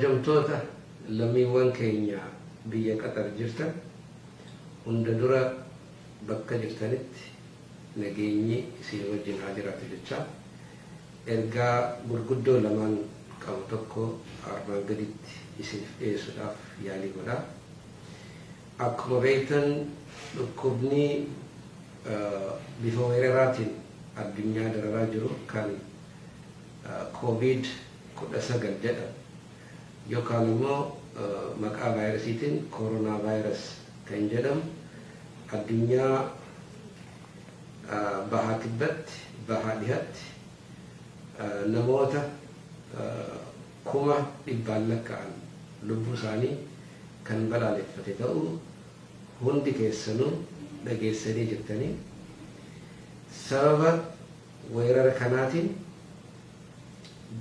kabajamtoota lammiiwwan keenya biyya Qatar jirtan hunda dura bakka jirtanitti nageenyi isin wajjin haa jiraatu jecha ergaa gurguddoo lamaan qabu tokko armaan gaditti isiniif dhiyeessuudhaaf yaalii godha. Akkuma beektan dhukkubni bifa weeraraatiin addunyaa dararaa jiru kan COVID-19 jedhamu yookaan immoo maqaa vaayirasiitiin koronaa vaayirasi kan jedhamu addunyaa bahaa kibbatti bahaa dhihaatti namoota 100,000 lakkaa'an lubbuu isaanii kan balaaleffate ta'uu hundi keessanuu dhageessanii jirtanii. Sababa weerara kanaatiin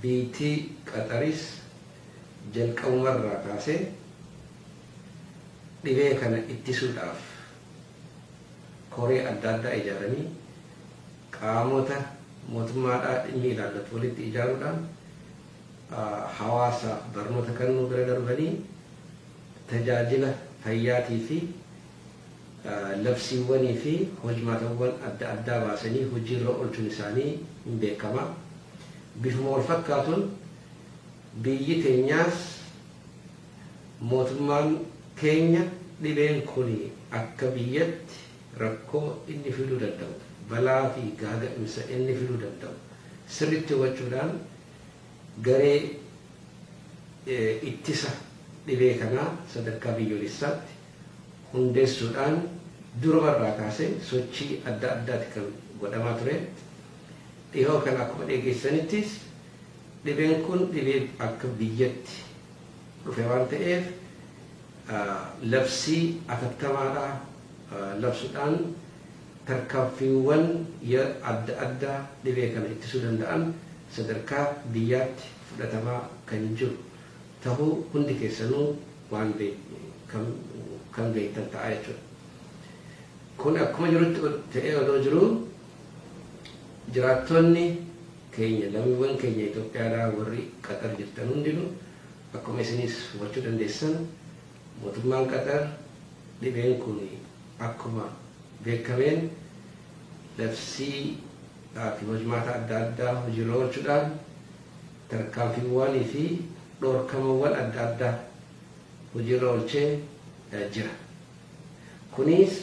biitii Qaxaris jalqabumarraa kaasee dhibee kana ittisuudhaaf koree adda addaa ijaaranii qaamota mootummaadhaa dhimmi ilaallatu walitti ijaaruudhaan hawaasa barnoota kennuu bira darbanii tajaajila fayyaatii fi labsiiwwanii fi hojimaatawwan adda addaa baasanii hojiirra oolchuun isaanii hin beekama. Bifuma wal fakkaatuun biyyi keenyaas mootummaan keenya dhibeen kun akka biyyatti rakkoo inni fiduu danda'u balaa fi gaaga'insa inni fiduu danda'u sirriitti hubachuudhaan garee ittisa dhibee kanaa sadarkaa biyyoolessaatti hundeessuudhaan durumarraa kaasee sochii adda addaati kan godhamaa ture. Dhihoo kan akkuma dhageessanittis dhibeen kun dhibee akka biyyatti dhufe waan ta'eef labsii atattamaadhaa labsuudhaan tarkaanfiiwwan adda addaa dhibee kana ittisuu danda'an sadarkaa biyyaatti fudhatamaa kan jiru ta'uu hundi keessanuu waan kan beektan ta'a jechuudha. Kun akkuma jirutti ta'ee odoo jiru jiraattonni keenya lammiiwwan keenya Itoophiyaadhaa warri Qaxar jirtan hundinuu akkuma isinis hubachuu dandeessan mootummaan Qaxar dhibeen kun akkuma beekameen labsii fi hojimaata adda addaa hojiirra oolchuudhaan tarkaanfiiwwanii fi dhorkamawwan adda addaa hojiirra oolchee jira. Kunis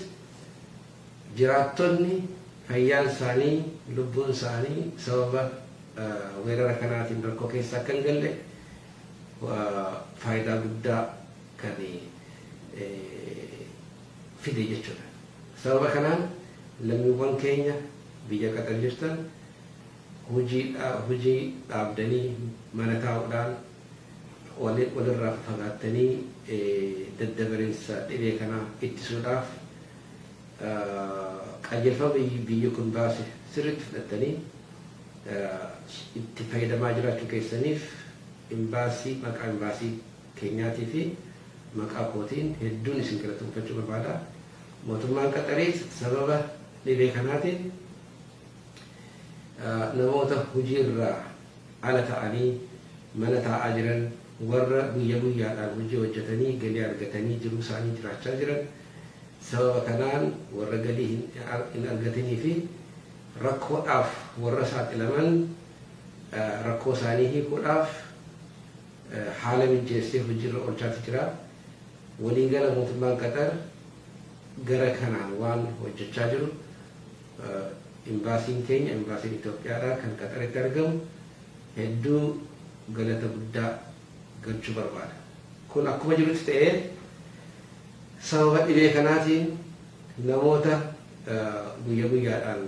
jiraattonni fayyaan isaanii lubbuun isaanii sababa weerara kanaatiin rakkoo keessa akka hin galle faayidaa guddaa kan fide jechuudha. Sababa kanaan lammiiwwan keenya biyya Qaxar jirtan hojii dhaabdanii mana taa'uudhaan walirraa fagaattanii daddabarinsa dhibee kanaa ittisuudhaaf qajeelfama biyyi kun baase sirriitti fudhattanii itti fayyadamaa jiraachuu keessaniif maqaa imbaasii keenyaatii fi maqaa kootiin hedduun isin galateeffachuu barbaada. Mootummaan Qaxariis sababa dhibee kanaatiin namoota hojiirraa ala ta'anii mana taa'aa jiran warra guyyaa guyyaadhaan hojii hojjetanii galii argatanii jiruu isaanii jiraachaa jiran sababa kanaan warra galii hin argatanii fi rakkoodhaaf warra saaxilaman rakkoo isaanii hiikuudhaaf haala mijeessee hojiirra oolchaati jira. Waliigala mootummaan Qaxar gara kanaan waan hojjechaa jiru imbaasiin keenya imbaasiin Itoophiyaadhaa kan Qaxaritti argamu hedduu galata guddaa galchuu barbaada. Kun akkuma jirutti ta'ee sababa dhibee kanaatiin namoota guyyaa guyyaadhaan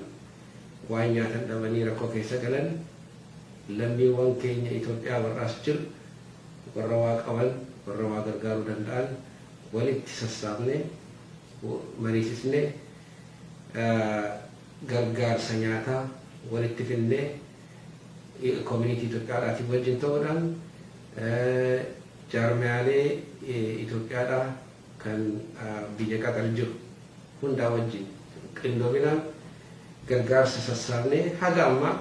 waan nyaatan dhabanii rakkoo keessa galan lammiiwwan keenya Itoophiyaa warraas jiru warra waa qaban warra waa gargaaruu danda'an walitti sassaabnee mariisisnee gargaarsa nyaataa walitti fidnee koominiitii Itoophiyaadhaatiin wajjin ta'uudhaan jaarmiyaalee Itoophiyaadhaa kan biyya Qaxar jiru hundaa wajjin qindoominaan gargaarsa sassaabnee haga ammaa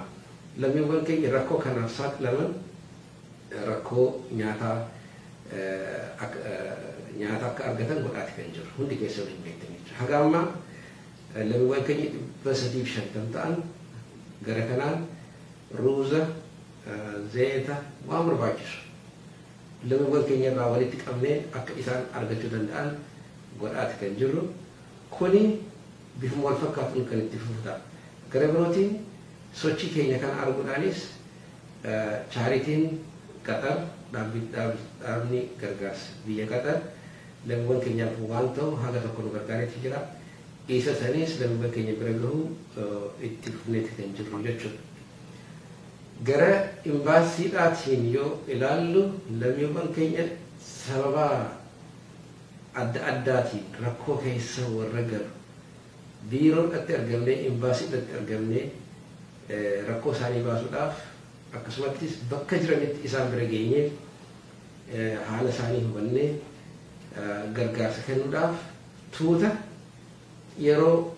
lammiiwwan keenya rakkoo kanaaf saaxilaman rakkoo nyaataa nyaata akka argatan godhaati kan jiru hundi keessa waliin beektanii jiru. Haga ammaa lammiiwwan keenya 350 ta'an gara kanaan ruuza, zayita waan barbaachisu lammiiwwan keenya irraa walitti qabnee akka isaan argachuu danda'an godhaati kan jiru. Kuni bifuma wal fakkaatuun kan itti fufuudha. Gara birootiin sochii keenya kana arguudhaanis chaaritiin Qatar dhaabni gargaarsa biyya Qatar lammiiwwan keenyaaf waan ta'u haga tokko nu gargaareetti jira. Isa sanis lammiiwwan keenya bira gahu itti fufneetti kan jiru jechuudha. Gara imbaasiidhaatiin yoo ilaallu lammiiwwan keenya sababa adda addaatiin rakkoo keessa warra galu biiroodhaatti argamnee imbaasiidhaatti argamnee rakkoo isaanii baasuudhaaf akkasumattis bakka jiranitti isaan bira geenyee haala isaanii hubannee gargaarsa kennuudhaaf tuuta yeroo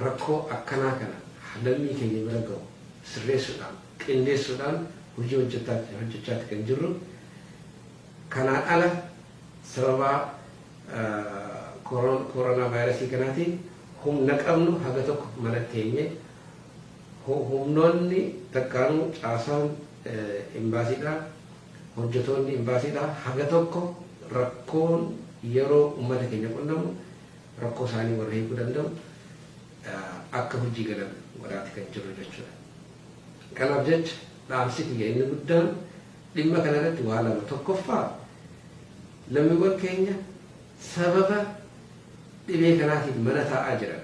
rakkoo akkanaa kana lammii keenya bira gahu sirreessuudhaan qindeessuudhaan hojii hojjechaatti kan jirru. Kanaan ala sababa koronaa vaayirasii kanaatiin humna qabnu haga tokko mana teenye humnoonni takkaanuu caasaan imbaasiidhaa hojjetoonni imbaasiidhaa haga tokko rakkoon yeroo uummata keenya qunnamu rakkoo isaanii warra hiikuu danda'u akka hojii galan godhaati kan jiru jechuudha. Kanaaf jecha dhaamsi kiyya inni guddaan dhimma kana irratti waa lama. Tokkoffaa lammiiwwan keenya sababa dhibee kanaatiin mana taa'aa jiran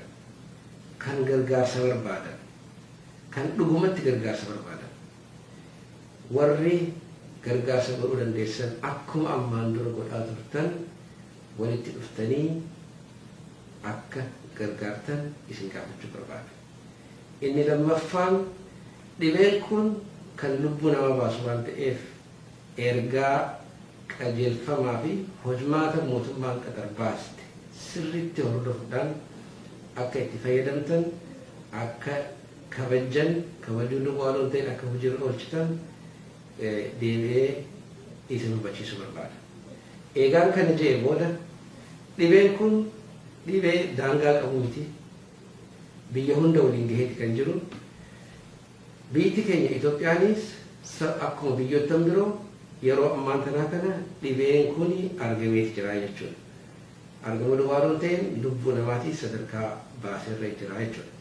kan gargaarsa barbaadan kan dhugumatti gargaarsa barbaadan warri gargaarsa godhuu dandeessan akkuma ammaan dura godhaa turtan walitti dhuftanii akka gargaartan isin gaafachuu barbaada. Inni lammaffaan dhibeen kun kan lubbuu nama baasu waan ta'eef ergaa qajeelfamaa fi hojmaata mootummaan Qatar baaste sirriitti hordofuudhaan akka itti fayyadamtan akka kabajuu duwwaa ta'in akka hojiirra oolchitan deebi'ee isin hubachiisuu barbaada. Eegaan kana jedhee booda dhibeen kun dhibee daangaa qabu miti. Biyya hunda waliin gaheeti kan jiru. Biyyi keenya Itoophiyaanis akkuma biyyoottan biroo yeroo ammaan tanaa kana dhibeen kun argameeti jira jechuudha. Argamuu duwwaa ta'in lubbuu namaatii sadarkaa baaseerra jira jechuudha.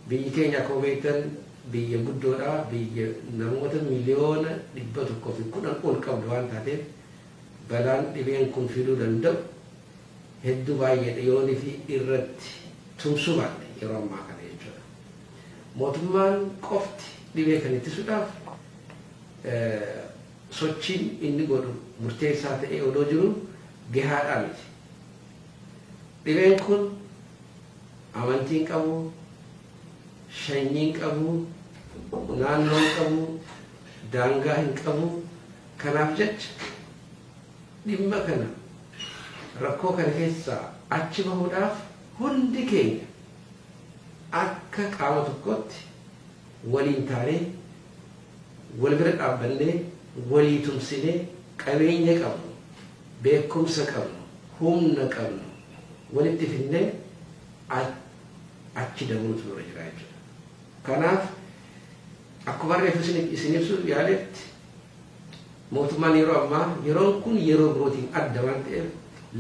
Biyyi keenya akkuma beektan biyya guddoodha. Biyya namoota miliyoona 110 ol qabdu waan taateef balaan dhibeen kun fiduu danda'u hedduu baay'ee dhiyoonii fi irratti tumsuu baadhe yeroo ammaa kana jechuudha. Mootummaan qofti dhibee kan ittisuudhaaf sochiin inni godhu murteessaa ta'ee odoo jiru gahaadhaa miti. Dhibeen kun amantiin qabu, sanyiin qabu, naannoon qabu, daangaa hin qabu. Kanaaf jecha dhimma kana rakkoo kana keessaa achi bahuudhaaf hundi keenya akka qaama tokkotti waliin taanee wal bira dhaabbannee walii tumsinee qabeenya qabnu, beekumsa qabnu, humna qabnu walitti fidnee achi dabaluutu nurra jira jechuudha. Kanaaf akkuma reefu isin ibsuuf yaaletti mootummaan yeroo ammaa yeroon kun yeroo birootiin adda waan ta'eef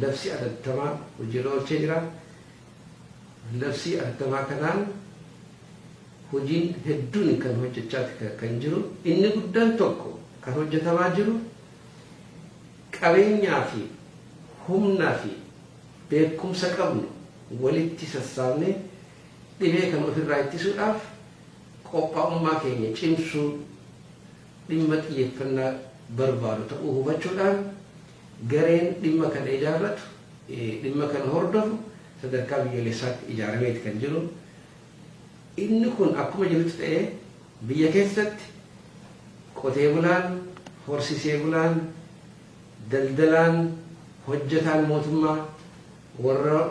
labsii adattamaa hojiirra oolchee jira. Labsii adattamaa kanaan hojiin hedduun kan hojjechaa kan jiru. Inni guddaan tokko kan hojjetamaa jiru qabeenyaa fi humnaa fi beekumsa qabnu walitti sassaabnee dhibee kan ofirraa ittisuudhaaf qophaa'ummaa keenya cimsuu dhimma xiyyeeffannaa barbaadu ta'uu hubachuudhaan gareen dhimma kana ijaarratu dhimma kana hordofu sadarkaa biyyoolessaatti ijaarameeti kan jiru. Inni kun akkuma jirutti ta'ee biyya keessatti qotee bulaan, horsiisee bulaan, daldalaan, hojjetaan mootummaa,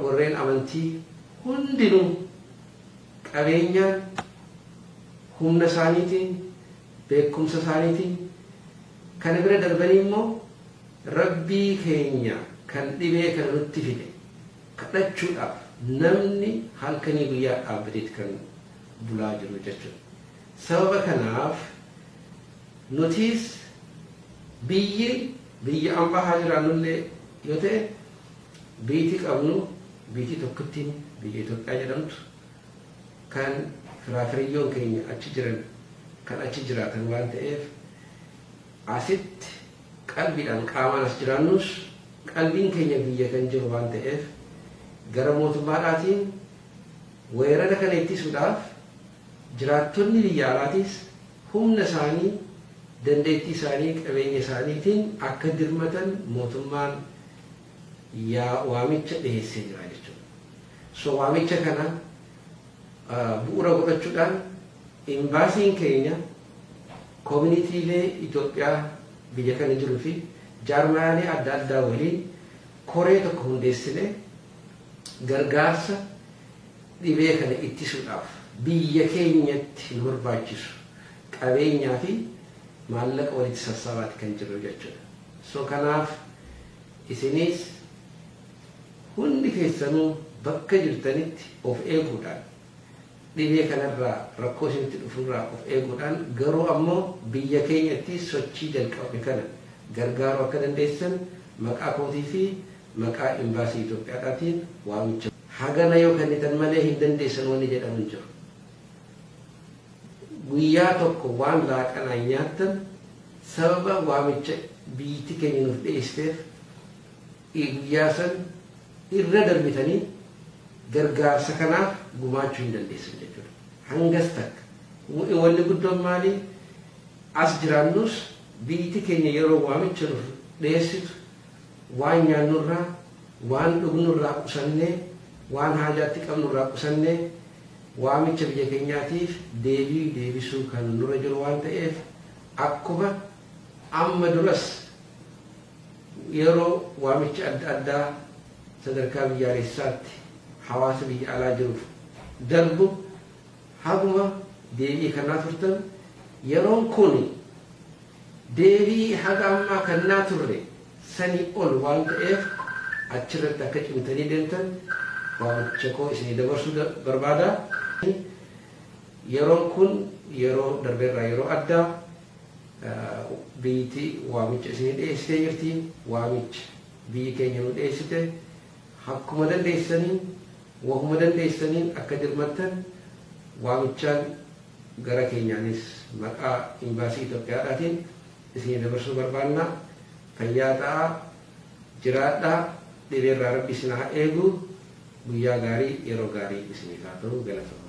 warreen amantii hundinuu qabeenyaan humna isaaniitiin beekumsa isaaniitiin kana bira darbanii immoo rabbii keenya kan dhibee kana nutti fide kadhachuudhaaf namni halkanii guyyaa dhaabbateet kan bulaa jiru jechuudha. Sababa kanaaf nutis biyya ambaa haa jiraannullee yoo ta'e biyyi qabnu biyyi tokkittiin biyya Itoophiyaa jedhamtu kan firaafiriyyoon keenya achi jiran kan achi jiraatan waan ta'eef asitti qalbiidhaan qaamaan as jiraannus qalbiin keenya biyya kan jiru waan ta'eef gara mootummaadhaatiin weerara kana ittisuudhaaf jiraattonni biyya alaatiis humna isaanii dandeettii isaanii qabeenya isaaniitiin akka dirmatan mootummaan waamicha dhiyeessee jira jechuudha. So waamicha kana bu'uura godhachuudhaan imbaasiin keenya koominiitiilee Itoophiyaa biyya kana jiruu fi jaarmaalee adda addaa waliin koree tokko hundeessine gargaarsa dhibee kana ittisuudhaaf biyya keenyatti nu barbaachisu qabeenyaa fi maallaqa walitti sassaabaati kan jiru jechuudha. So kanaaf isinis hundi keessanuu bakka jirtanitti of eeguudhaan dhibee kanarraa rakkoo isinitti dhufurraa of eeguudhaan garuu ammoo biyya keenyatti sochii jalqabne kana gargaaruu akka dandeessan maqaa kootii fi maqaa imbaasii Itoophiyaadhaatiin waamicha. Hagana yoo kennitan malee hin dandeessan wanni jedhamu hin jiru. Guyyaa tokko waan laaqanaa nyaattan sababa waamicha biyyi keenya nuuf dhiyeesseef guyyaa san irra darbitanii gargaarsa kanaaf gumaachuu hin dandeessan jechuudha. Hangas takka wanni guddoon maali? As jiraannus biyyi keenya yeroo waamicha nuuf dhiyeessitu waan nyaannurraa waan dhugnurraa qusannee waan haajaatti qabnurraa qusannee waamicha biyya keenyaatiif deebisuu kan nurra jiru waan ta'eef akkuma amma duras yeroo waamicha adda addaa sadarkaa biyyaalessaatti hawaasa biyya alaa jiruuf darbu haguma deebii kanaa turtan yeroon kun deebii haga ammaa kannaa turre sanii ol waan ta'eef achirratti akka cimtanii deemtan waamicha koo isinii dabarsuu barbaada. Yeroon kun yeroo darbeerraa yeroo addaa biyyi waamicha isinii dhiyeessitee jirti. Waamicha biyyi keenya nu dhiyeessite akkuma dandeessaniin wahuma dandeessaniin akka dirmattan waamichaan gara keenyaanis maqaa imbaasii Itoophiyaadhaatiin isinii dabarsuu barbaanna. Fayyaa ta'aa, jiraadhaa, dhibeerraa Rabbi isin haa eegu. Guyyaa gaarii yeroo gaarii isiniif haa ta'u. Galatoomaa.